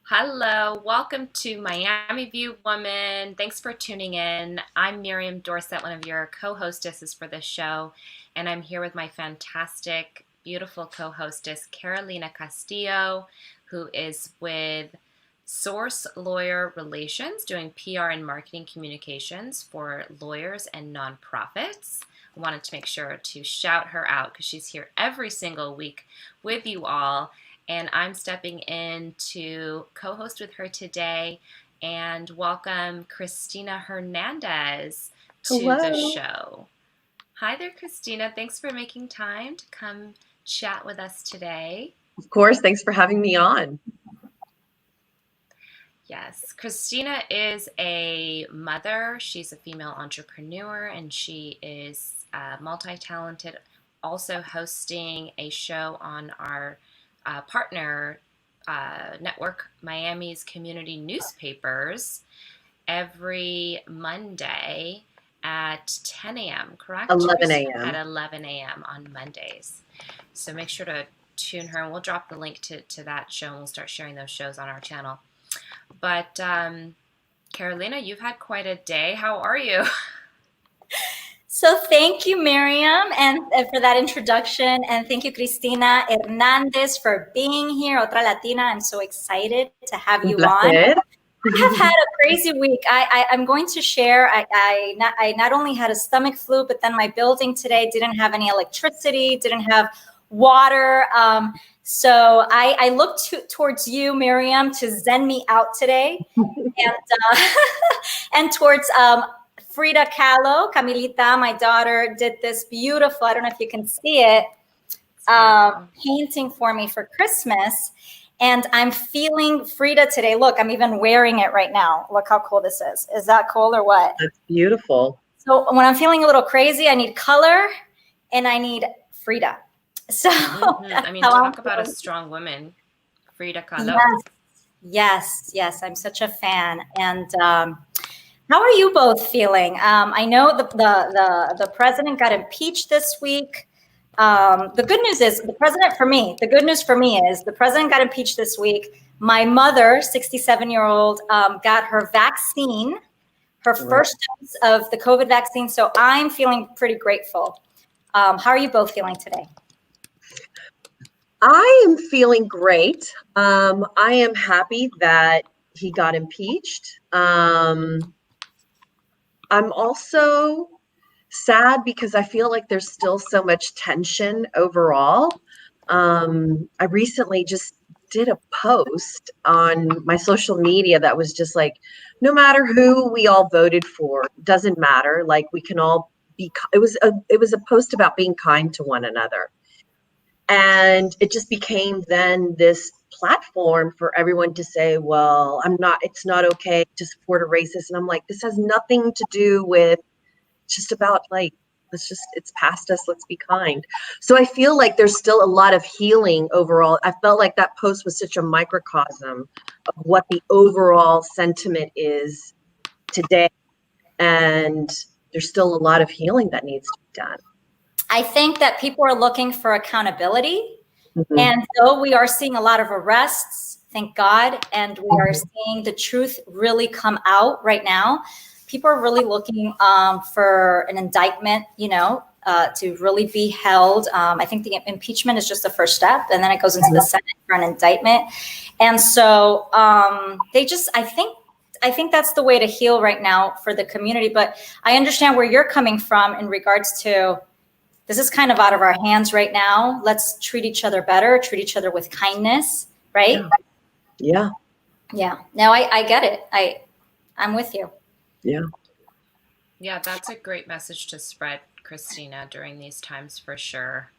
Hello, welcome to Miami View Woman. Thanks for tuning in. I'm Miriam Dorset, one of your co-hostesses for this show, and I'm here with my fantastic, beautiful co-hostess, Carolina Castillo, who is with Source Lawyer Relations, doing PR and marketing communications for lawyers and nonprofits. I wanted to make sure to shout her out because she's here every single week with you all. And I'm stepping in to co-host with her today and welcome Cristina Hernandez to the Hello. show. Hi there, Cristina. Thanks for making time to come chat with us today. Of course, thanks for having me on. Yes, Cristina is a mother. She's a female entrepreneur and she is multi-talented, also hosting a show on our partner network, Miami's Community Newspapers, every Monday at 10 a.m., correct? 11 a.m. At 11 a.m. on Mondays. So make sure to tune her, and we'll drop the link to that show, and we'll start sharing those shows on our channel. But Carolina, you've had quite a day. How are you? So thank you, Miriam, and for that introduction. And thank you, Cristina Hernandez, for being here. Otra Latina. I'm so excited to have you on. I have had a crazy week. I'm going to share. I not only had a stomach flu, but then my building today didn't have any electricity, didn't have water. So I looked towards you, Miriam, to zen me out today, and towards Frida Kahlo, Camilita, my daughter, did this beautiful, I don't know if you can see it, painting for me for Christmas. And I'm feeling Frida today. Look, I'm even wearing it right now. Look how cool this is. Is that cool or what? That's beautiful. So when I'm feeling a little crazy, I need color and I need Frida. So I mean, talk about a strong woman, Frida Kahlo. Yes. I'm such a fan. And how are you both feeling? I know the president got impeached this week. The good news is the good news for me is the president got impeached this week. My mother, 67-year-old, got her vaccine, her first dose of the COVID vaccine. So I'm feeling pretty grateful. How are you both feeling today? I am feeling great. I am happy that he got impeached. I'm also sad because I feel like there's still so much tension overall. I recently just did a post on my social media that was just like, no matter who we all voted for, doesn't matter. Like we can all be. It was a post about being kind to one another, and it just became then this platform for everyone to say, well, it's not okay to support a racist. And I'm like, this has nothing to do with, just about like, it's past us, let's be kind. So I feel like there's still a lot of healing overall. I felt like that post was such a microcosm of what the overall sentiment is today. And there's still a lot of healing that needs to be done. I think that people are looking for accountability. Mm-hmm. And though we are seeing a lot of arrests, thank God, and we are seeing the truth really come out right now, people are really looking for an indictment, to really be held. I think the impeachment is just the first step, and then it goes into the Senate for an indictment. And so I think that's the way to heal right now for the community. But I understand where you're coming from in regards to, this is kind of out of our hands right now. Let's treat each other better, treat each other with kindness, right? Yeah. No, I get it. I'm with you. Yeah, that's a great message to spread, Cristina, during these times for sure.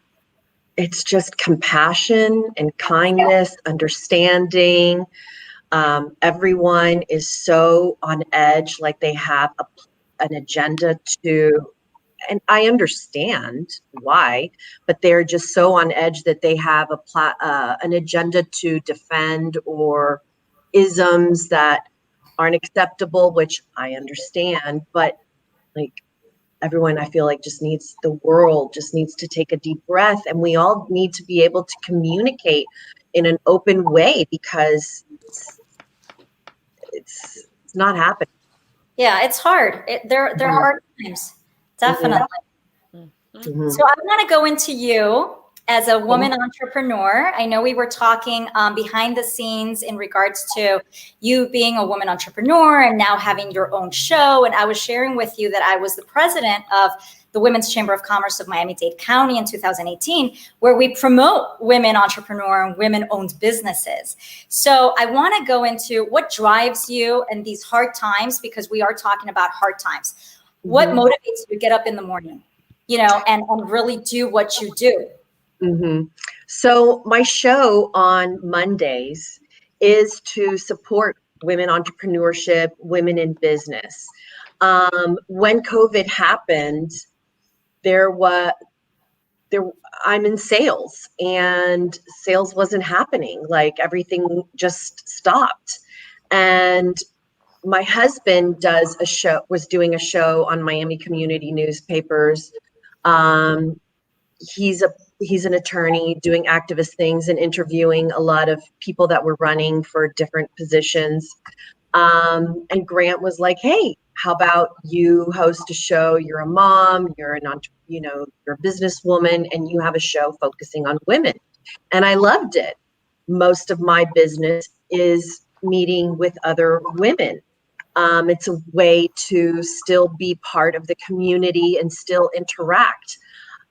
It's just compassion and kindness, understanding. Everyone is so on edge, like they have an agenda to, and I understand why, but they're just so on edge that they have an agenda to defend or isms that aren't acceptable, which I understand, but like everyone, I feel like the world just needs to take a deep breath, and we all need to be able to communicate in an open way, because it's not happening. Yeah, it's hard. They're hard times, definitely. Mm-hmm. So I want to go into you as a woman entrepreneur. I know we were talking behind the scenes in regards to you being a woman entrepreneur and now having your own show. And I was sharing with you that I was the president of the Women's Chamber of Commerce of Miami-Dade County in 2018, where we promote women entrepreneur and women-owned businesses. So I want to go into what drives you in these hard times, because we are talking about hard times. What motivates you to get up in the morning, and really do what you do? So my show on Mondays is to support women entrepreneurship, women in business. When COVID happened, I'm in sales, and sales wasn't happening. Like, everything just stopped. And my husband was doing a show on Miami community newspapers. He's an attorney doing activist things and interviewing a lot of people that were running for different positions. And Grant was like, "Hey, how about you host a show? You're a mom, you're you're a businesswoman, and you have a show focusing on women." And I loved it. Most of my business is meeting with other women. It's a way to still be part of the community and still interact.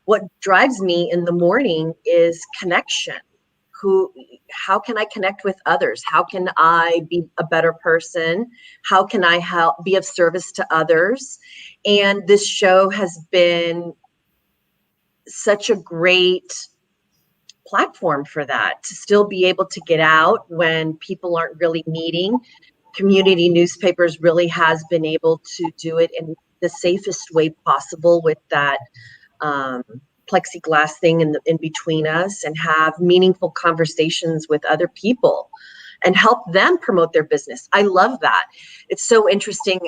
What drives me in the morning is connection. How can I connect with others? How can I be a better person? How can I be of service to others? And this show has been such a great platform for that, to still be able to get out when people aren't really meeting. Community newspapers really has been able to do it in the safest way possible with that plexiglass thing in between us, and have meaningful conversations with other people and help them promote their business. I love that. It's so interesting,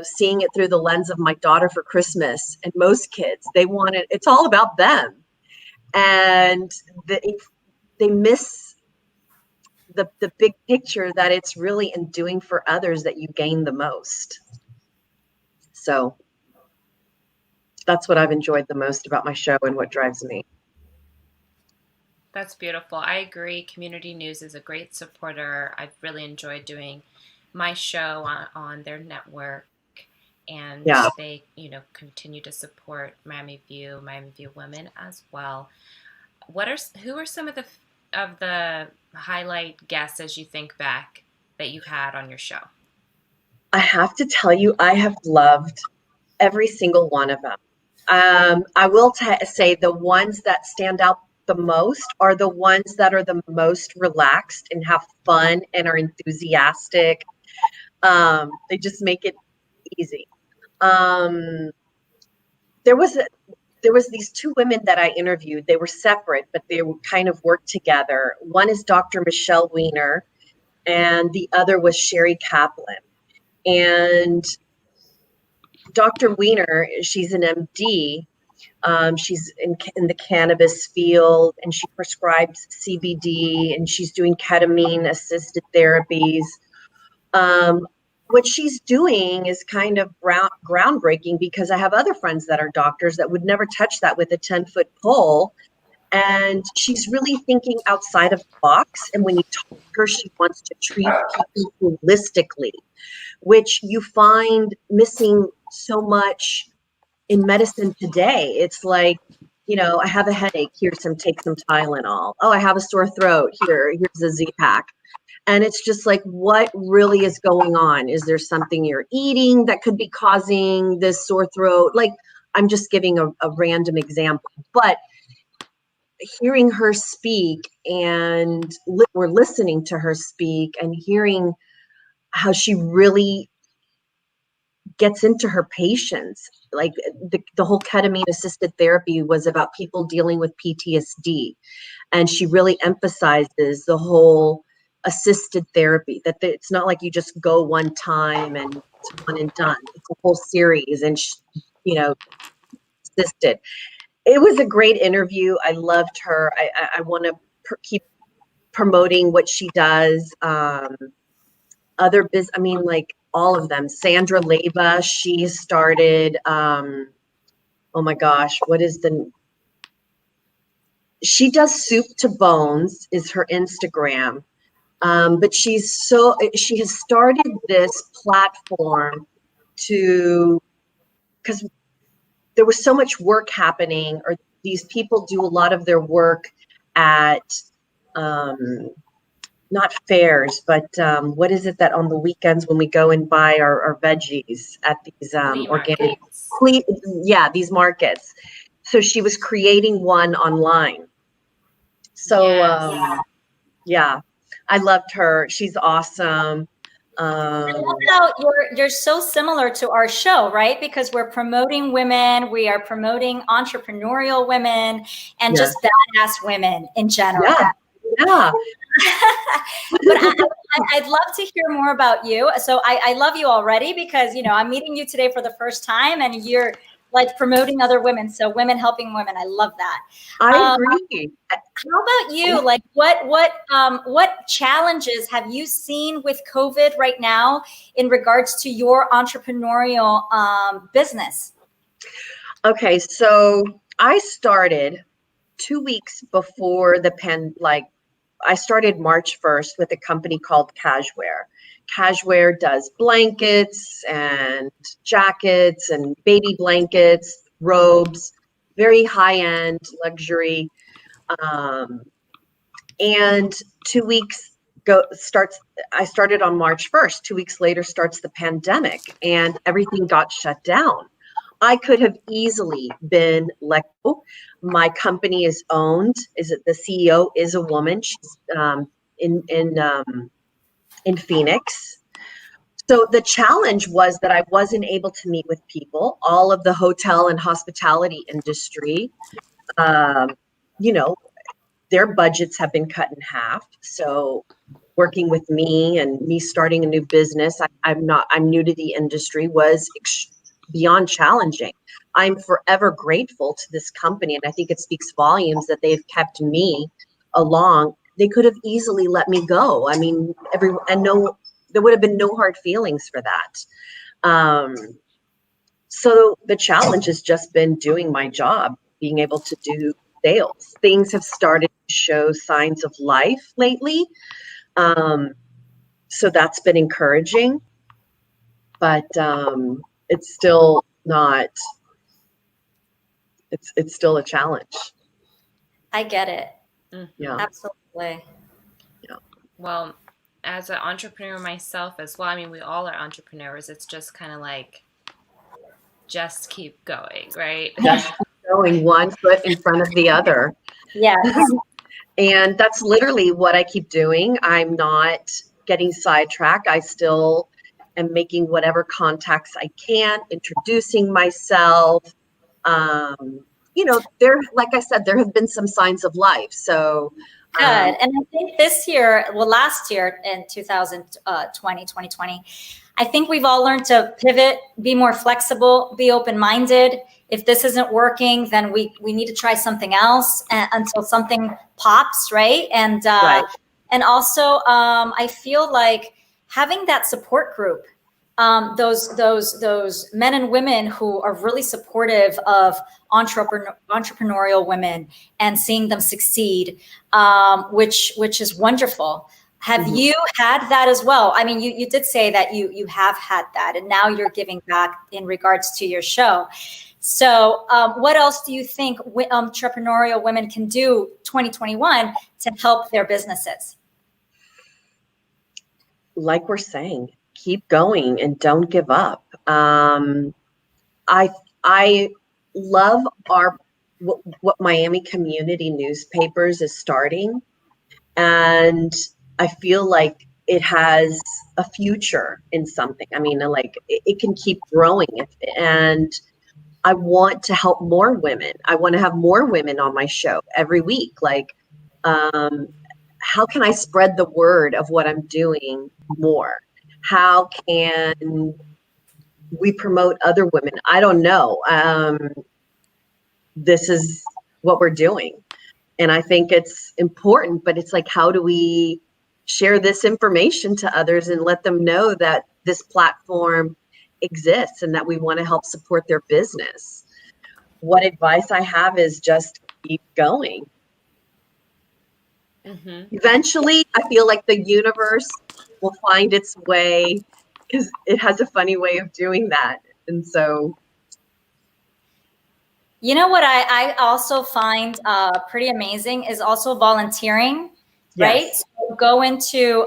seeing it through the lens of my daughter for Christmas. And most kids, it's all about them. And they miss the big picture, that it's really in doing for others that you gain the most. So that's what I've enjoyed the most about my show and what drives me. That's beautiful. I agree. Community News is a great supporter. I've really enjoyed doing my show on their network, and they, continue to support Miami View Women as well. Who are some of the highlight guests, as you think back, that you had on your show? I have to tell you, I have loved every single one of them. I will say the ones that stand out the most are the ones that are the most relaxed and have fun and are enthusiastic. They just make it easy. There was these two women that I interviewed. They were separate, but they kind of worked together. One is Dr. Michelle Weiner, and the other was Sherry Kaplan. And Dr. Weiner, she's an MD. She's in the cannabis field, and she prescribes CBD, and she's doing ketamine assisted therapies. What she's doing is kind of groundbreaking, because I have other friends that are doctors that would never touch that with a 10-foot pole. And she's really thinking outside of the box. And when you talk to her, she wants to treat people holistically, which you find missing so much in medicine today. It's like, I have a headache. Take some Tylenol. Oh, I have a sore throat. Here's a Z-Pack. And it's just like, what really is going on? Is there something you're eating that could be causing this sore throat? Like, I'm just giving a random example, but hearing her speak, and we're listening to her speak and hearing how she really gets into her patients. Like, the whole ketamine assisted therapy was about people dealing with PTSD. And she really emphasizes the whole assisted therapy, that it's not like you just go one time and it's one and done. It's a whole series, and assisted. It was a great interview. I loved her. I want to keep promoting what she does. I mean, like all of them. Sandra Leva, she started, oh my gosh, she does Soup to Bones is her Instagram. But she has started this platform because there was so much work happening, or these people do a lot of their work at, not fairs, but what is it that on the weekends when we go and buy our veggies at these Flea organic, markets. these markets. So she was creating one online. So Yes. yeah, I loved her. She's awesome. I love how you're so similar to our show, right? Because we're promoting women, we are promoting entrepreneurial women, and Yeah. just badass women in general. Yeah. Yeah. But I'd love to hear more about you. So I love you already because, I'm meeting you today for the first time and you're like promoting other women. So women helping women. I love that. I agree. How about you? Like what challenges have you seen with COVID right now in regards to your entrepreneurial business? Okay, so I started 2 weeks before I started March 1st with a company called Cashware. Cashware does blankets and jackets and baby blankets, robes, very high-end luxury. And 2 weeks I started on March 1st. 2 weeks later starts the pandemic and everything got shut down. I could have easily been let go. My company is owned. The CEO is a woman. She's in Phoenix. So the challenge was that I wasn't able to meet with people. All of the hotel and hospitality industry, you know, their budgets have been cut in half. So working with me and me starting a new business, I'm new to the industry, was beyond challenging. I'm forever grateful to this company. And I think it speaks volumes that they've kept me along. They could have easily let me go. I mean, there would have been no hard feelings for that. So the challenge has just been doing my job, being able to do sales. Things have started to show signs of life lately. So that's been encouraging, but it's still not, it's still a challenge. I get it. Yeah. Absolutely. Yeah. Well, as an entrepreneur myself as well, I mean, we all are entrepreneurs. It's just kind of like, just keep going, right? Just keep going, one foot in front of the other. Yes. And that's literally what I keep doing. I'm not getting sidetracked. I still am making whatever contacts I can, introducing myself. Like I said, there have been some signs of life. So Good. And I think this year, last year in 2020, I think we've all learned to pivot, be more flexible, be open-minded. If this isn't working, then we need to try something else until something pops, right? And right. And also, I feel like having that support group, those men and women who are really supportive of entrepreneurial women and seeing them succeed, which is wonderful. Have you had that as well? I mean, you did say that you have had that, and now you're giving back in regards to your show. So what else do you think entrepreneurial women can do 2021 to help their businesses? Like we're saying, keep going and don't give up. I love what Miami Community Newspapers is starting, and I feel like it has a future in something. I mean, like it can keep growing, and I want to help more women. I want to have more women on my show every week. Like, how can I spread the word of what I'm doing more? How can we promote other women? I don't know. This is what we're doing. And I think it's important, but it's like, how do we share this information to others and let them know that this platform exists and that we want to help support their business. What advice I have is just keep going. Eventually, I feel like the universe will find its way, because it has a funny way of doing that. And so, you know what I also find pretty amazing is also volunteering, right? yes. So go into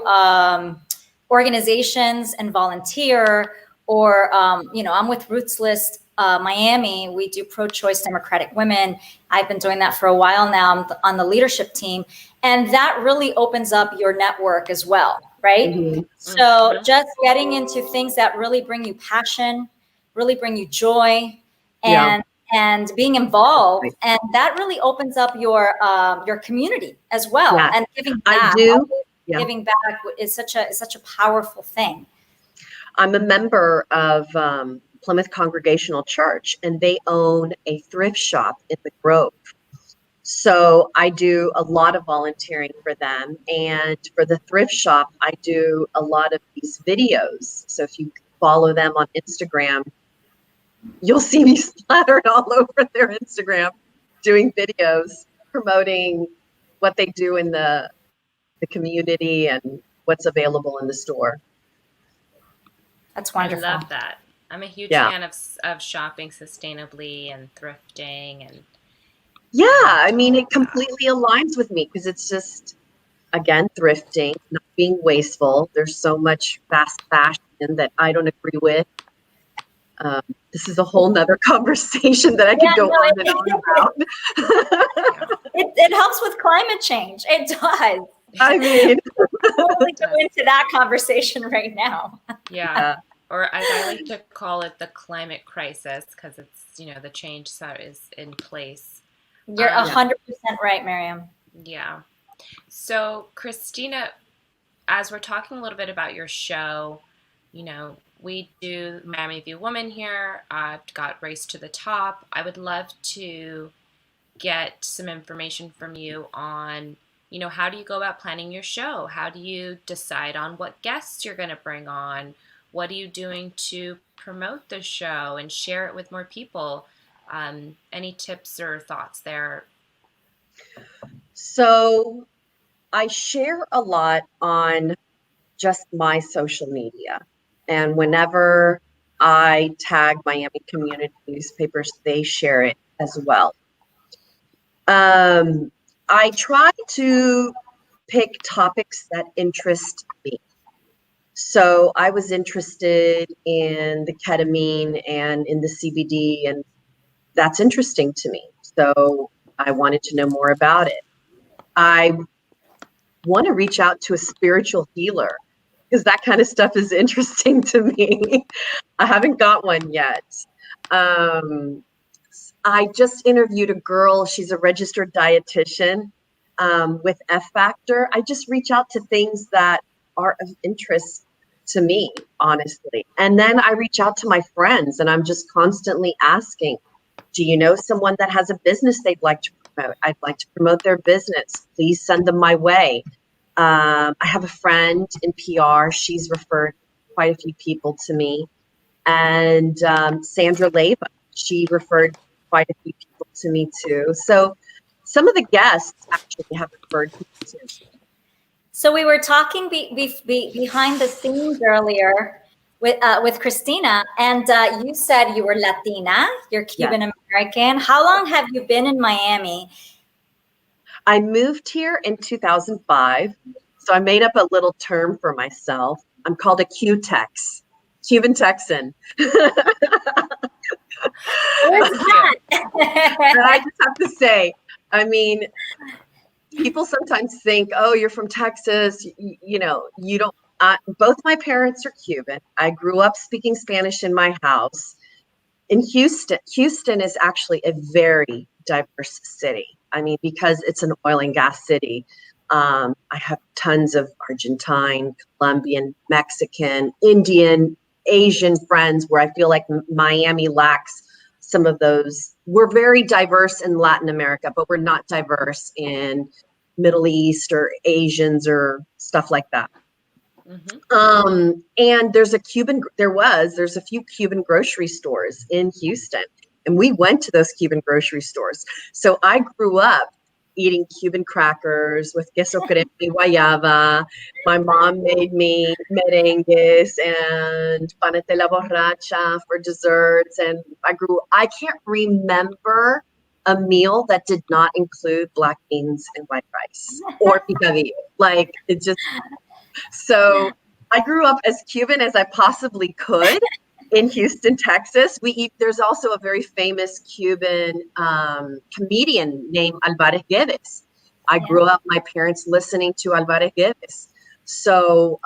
organizations and volunteer, or I'm with Roots List Miami. We do pro-choice democratic women. I've been doing that for a while now. I'm on the leadership team, and that really opens up your network as well, right? Mm-hmm. So just getting into things that really bring you passion, really bring you joy, Yeah. and being involved, and that really opens up your community as well. Yeah. And giving I back, do. Yeah. giving back is such a powerful thing. I'm a member of Plymouth Congregational Church, and they own a thrift shop in the Grove. So I do a lot of volunteering for them. And for the thrift shop, I do a lot of these videos. So if you follow them on Instagram, you'll see me splattered all over their Instagram doing videos promoting what they do in the community and what's available in the store. That's wonderful. I love that. I'm a huge fan of shopping sustainably and thrifting. And yeah, I mean, it completely aligns with me, because it's just, again, thrifting, not being wasteful. There's so much fast fashion that I don't agree with. This is a whole nother conversation that I could go on and on about. It helps with climate change. It does. I mean, we'll totally go into that conversation right now. Yeah. Or as I like to call it, the climate crisis, because it's, the change that is in place. You're 100% right, Miriam. Yeah. So, Cristina, as we're talking a little bit about your show, we do Miami View Woman here. I've got Race to the Top. I would love to get some information from you on, how do you go about planning your show? How do you decide on what guests you're going to bring on? What are you doing to promote the show and share it with more people? Any tips or thoughts there? So I share a lot on just my social media. And whenever I tag Miami community newspapers, they share it as well. I try to pick topics that interest me. So I was interested in the ketamine and in the CBD, and that's interesting to me. So I wanted to know more about it. I want to reach out to a spiritual healer, because that kind of stuff is interesting to me. I haven't got one yet. I just interviewed a girl. She's a registered dietitian with F Factor. I just reach out to things that are of interest to me, honestly. And then I reach out to my friends, and I'm just constantly asking, do you know someone that has a business they'd like to promote? I'd like to promote their business. Please send them my way. I have a friend in PR. She's referred quite a few people to me. And Sandra Leva, she referred quite a few people to me too. So some of the guests actually have referred people to me. So we were talking behind the scenes earlier with Cristina, and you said you were Latina, you're Cuban American. How long have you been in Miami? I moved here in 2005, so I made up a little term for myself. I'm called a Q-Tex, Cuban Texan. Where's that? And I just have to say, I mean, people sometimes think, oh, you're from Texas, you don't. Both my parents are Cuban. I grew up speaking Spanish in my house. In Houston is actually a very diverse city. I mean, because it's an oil and gas city. I have tons of Argentine, Colombian, Mexican, Indian, Asian friends, where I feel like Miami lacks some of those. We're very diverse in Latin America, but we're not diverse in Middle East or Asians or stuff like that. And there's a few Cuban grocery stores in Houston, and we went to those Cuban grocery stores. So I grew up eating Cuban crackers with queso crema y guayaba. My mom made me merengues and panete la borracha for desserts. And I can't remember a meal that did not include black beans and white rice or picadillo. Like, it just, so I grew up as Cuban as I possibly could in Houston, Texas. There's also a very famous Cuban comedian named Alvarez Guedes. I grew up, my parents listening to Alvarez Guedes. So,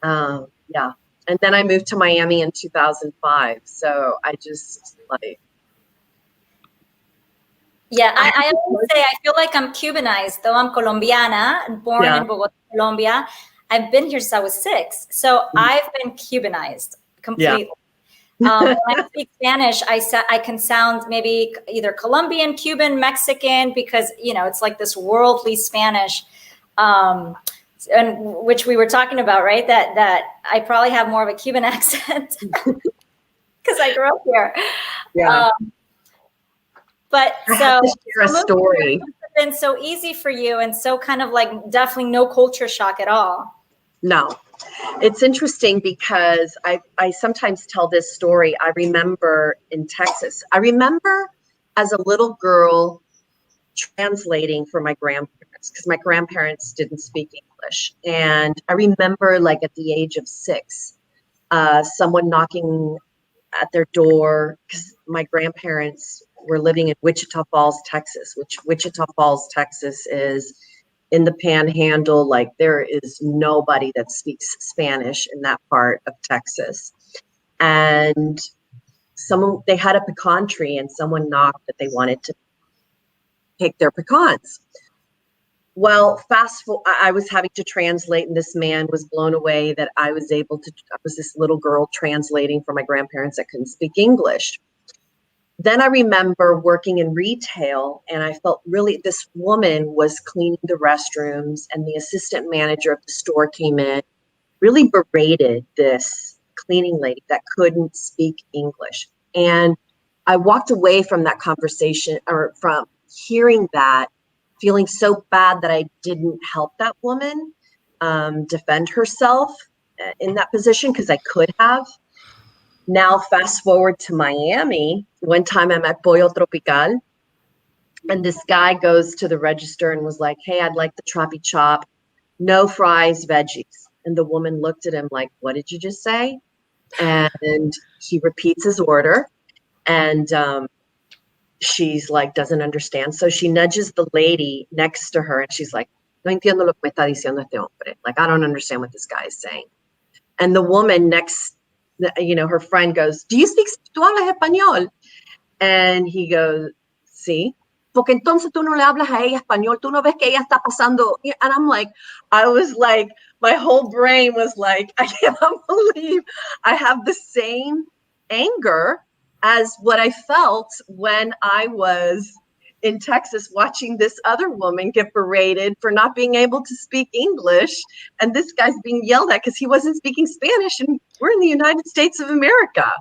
yeah. And then I moved to Miami in 2005. So I just like. Yeah, I always say I feel like I'm Cubanized, though I'm Colombiana, born in Bogota, Colombia. I've been here since I was 6. So I've been Cubanized completely. When I speak Spanish, I can sound maybe either Colombian, Cuban, Mexican, because, it's like this worldly Spanish, and which we were talking about, right? That I probably have more of a Cuban accent because I grew up here. Yeah. But I have to share a story. It's been so easy for you, and so kind of like definitely no culture shock at all. No, it's interesting because I sometimes tell this story. I remember in Texas, as a little girl translating for my grandparents, because my grandparents didn't speak English. And I remember, like, at the age of 6, someone knocking at their door, because my grandparents were living in Wichita Falls, Texas, which Wichita Falls, Texas is in the panhandle. Like, there is nobody that speaks Spanish in that part of Texas. And they had a pecan tree, and someone knocked that they wanted to pick their pecans. Well, I was having to translate, and this man was blown away that I was this little girl translating for my grandparents that couldn't speak English. Then I remember working in retail, and I felt this woman was cleaning the restrooms, and the assistant manager of the store came in, really berated this cleaning lady that couldn't speak English. And I walked away from that conversation, or from hearing that, feeling so bad that I didn't help that woman defend herself in that position, because I could have. Now, fast forward to Miami. One time I'm at Pollo Tropical, and this guy goes to the register and was like, "Hey, I'd like the Tropi Chop, no fries, veggies." And the woman looked at him like, "What did you just say?" And he repeats his order, and she's like, doesn't understand. So she nudges the lady next to her, and she's like, "No entiendo lo que me está diciendo este hombre." Like, I don't understand what this guy is saying. And the woman her friend goes, "Do you speak, tú hablas español?" And he goes, "Sí." "Porque entonces tú no le hablas a ella español, tú no ves que ella está pasando." And I'm like, my whole brain was like, I cannot believe I have the same anger as what I felt when I was in Texas watching this other woman get berated for not being able to speak English, and this guy's being yelled at because he wasn't speaking Spanish, and we're in the United States of America.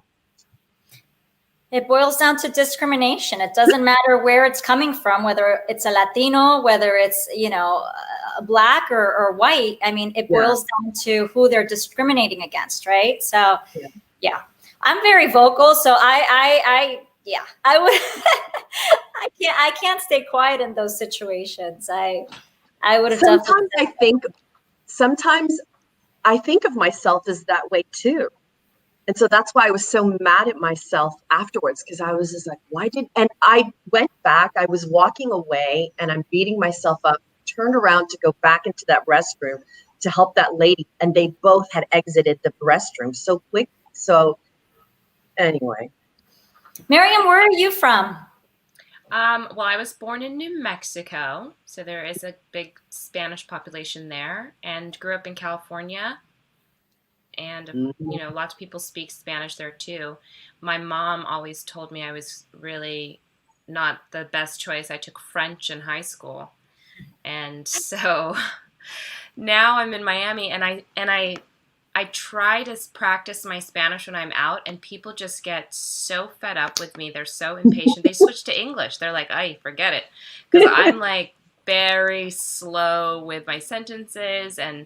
It boils down to discrimination. It doesn't matter where it's coming from, whether it's a Latino, whether it's, black or white. I mean, it boils down to who they're discriminating against, right? So, yeah. I'm very vocal, so I would. I can't stay quiet in those situations. I would have. Sometimes I think of myself as that way too, and so that's why I was so mad at myself afterwards, because I was just like, and I went back. I was walking away, and I'm beating myself up. Turned around to go back into that restroom to help that lady, and they both had exited the restroom so quick. So. Anyway. Miriam, where are you from? Well, I was born in New Mexico, so there is a big Spanish population there, and grew up in California. And, lots of people speak Spanish there too. My mom always told me I was really not the best choice. I took French in high school. And so now I'm in Miami, and I try to practice my Spanish when I'm out, and people just get so fed up with me. They're so impatient. They switch to English. They're like, "Ay, forget it," because I'm like very slow with my sentences, and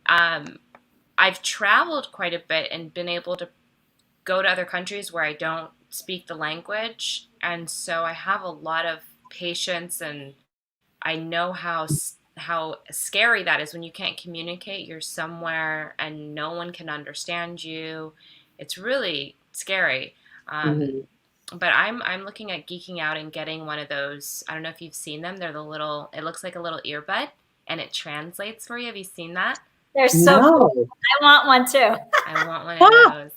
I've traveled quite a bit and been able to go to other countries where I don't speak the language, and so I have a lot of patience, and I know how scary that is when you can't communicate. You're somewhere and no one can understand you. It's really scary. Mhm. But I'm looking at geeking out and getting one of those. I don't know if you've seen them. They're the little. It looks like a little earbud, and it translates for you. Have you seen that? They're so cool. No. I want one too. I want one of Ah, those.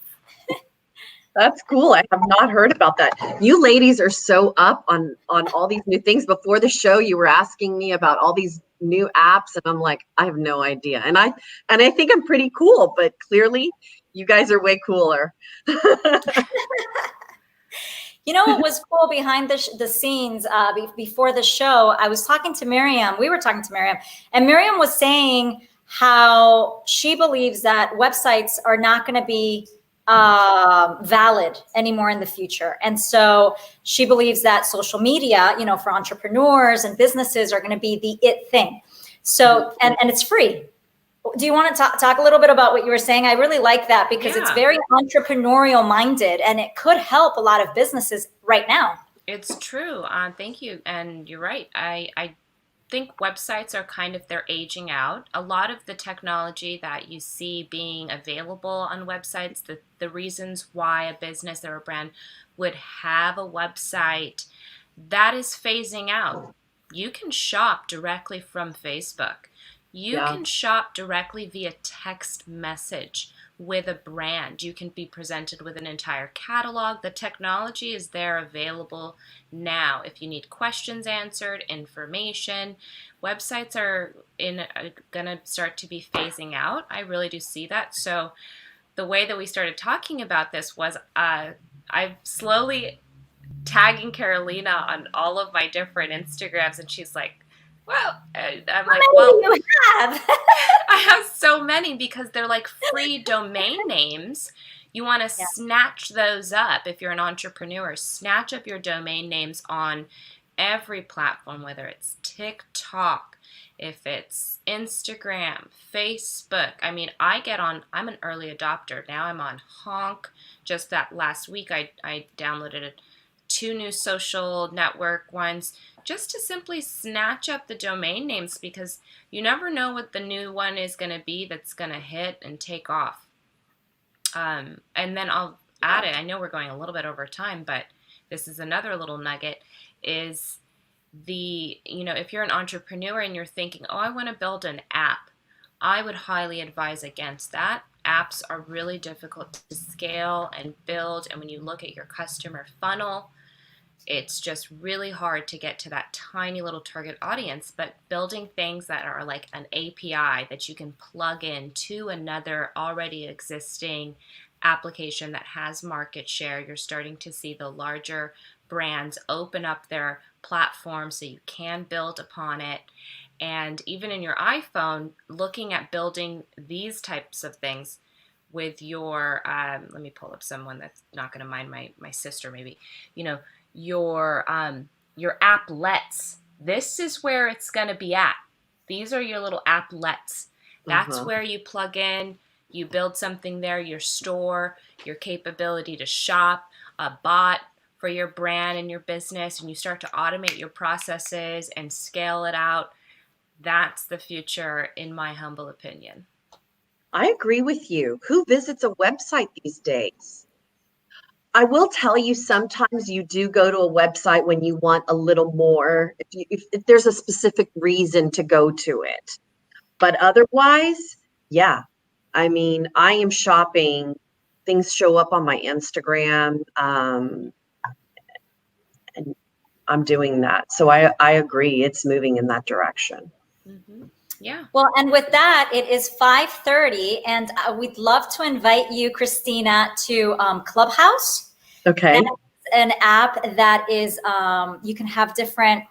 that's cool. I have not heard about that. You ladies are so up on all these new things. Before the show, you were asking me about all these new apps, and I'm like, I have no idea. And I think I'm pretty cool, but clearly you guys are way cooler. You know what was cool behind the scenes before the show? I was talking to Miriam. We were talking to Miriam, and Miriam was saying how she believes that websites are not going to be valid anymore in the future. And so she believes that social media, you know, for entrepreneurs and businesses are going to be the it thing. So, and it's free. Do you want to talk a little bit about what you were saying? I really like that because it's Yeah. very entrepreneurial minded and it could help a lot of businesses right now. It's true. Thank you. And you're right. I think websites are kind of, they're aging out. A lot of the technology that you see being available on websites, the reasons why a business or a brand would have a website, that is phasing out. You can shop directly from Facebook. You Yeah. can shop directly via text message with a brand. You can be presented with an entire catalog. The technology is there available now. If you need questions answered, information, websites are gonna start to be phasing out. I really do see that. So the way that we started talking about this was I'm slowly tagging Carolina on all of my different Instagrams, and she's like, well, I'm like, well, You have. I have so many because they're like free domain names. You want to snatch those up if you're an entrepreneur. Snatch up your domain names on every platform, whether it's TikTok, if it's Instagram, Facebook. I mean, I'm an early adopter. Now I'm on Honk. Just that last week, I downloaded 2 new social network ones just to simply snatch up the domain names because you never know what the new one is going to be that's going to hit and take off. And then I'll add it. I know we're going a little bit over time, but this is another little nugget is if you're an entrepreneur and you're thinking, oh, I want to build an app, I would highly advise against that. Apps are really difficult to scale and build. And when you look at your customer funnel, it's just really hard to get to that tiny little target audience. But building things that are like an API that you can plug in to another already existing application that has market share, you're starting to see the larger brands open up their platform so you can build upon it. And even in your iPhone, looking at building these types of things with your, let me pull up someone that's not going to mind my sister maybe, your applets. This is where it's going to be at. These are your little applets. That's where you plug in, you build something there, your store, your capability to shop, a bot for your brand and your business, and you start to automate your processes and scale it out. That's the future, in my humble opinion. I agree with you. Who visits a website these days? I will tell you, sometimes you do go to a website when you want a little more, if there's a specific reason to go to it. But otherwise, yeah. I mean, I am shopping. Things show up on my Instagram, and I'm doing that. So I agree. It's moving in that direction. Mm-hmm. Yeah. Well, and with that, it is 5:30, and we'd love to invite you, Cristina, to Clubhouse. Okay. And it's an app that is, you can have different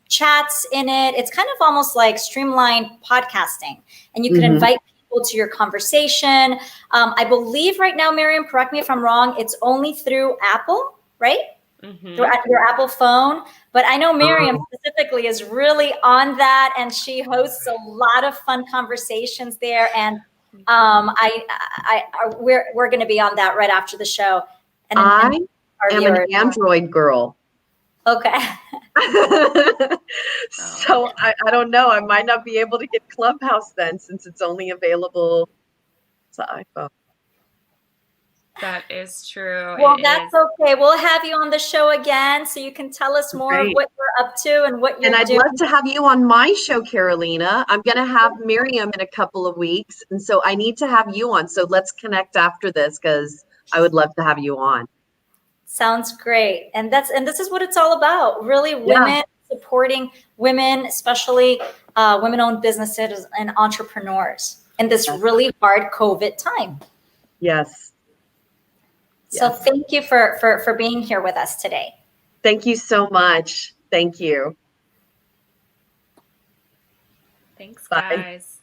chats in it. It's kind of almost like streamlined podcasting, and you can invite people to your conversation. I believe right now, Miriam, correct me if I'm wrong, it's only through Apple, right? Through your Apple phone. But I know Miriam specifically is really on that, and she hosts a lot of fun conversations there. And we're going to be on that right after the show. And I our am viewers. an Android girl. Okay. So I don't know. I might not be able to get Clubhouse then, since it's only available to iPhone. That is true. Well, that's okay. We'll have you on the show again so you can tell us more of what you're up to and what you're doing. And I'd love to have you on my show, Carolina. I'm going to have Miriam in a couple of weeks. And so I need to have you on. So let's connect after this, because I would love to have you on. Sounds great. And this is what it's all about. Really, women supporting women, especially women-owned businesses and entrepreneurs in this really hard COVID time. Yes. So thank you for being here with us today. Thank you so much. Thank you. Thanks, Bye. guys.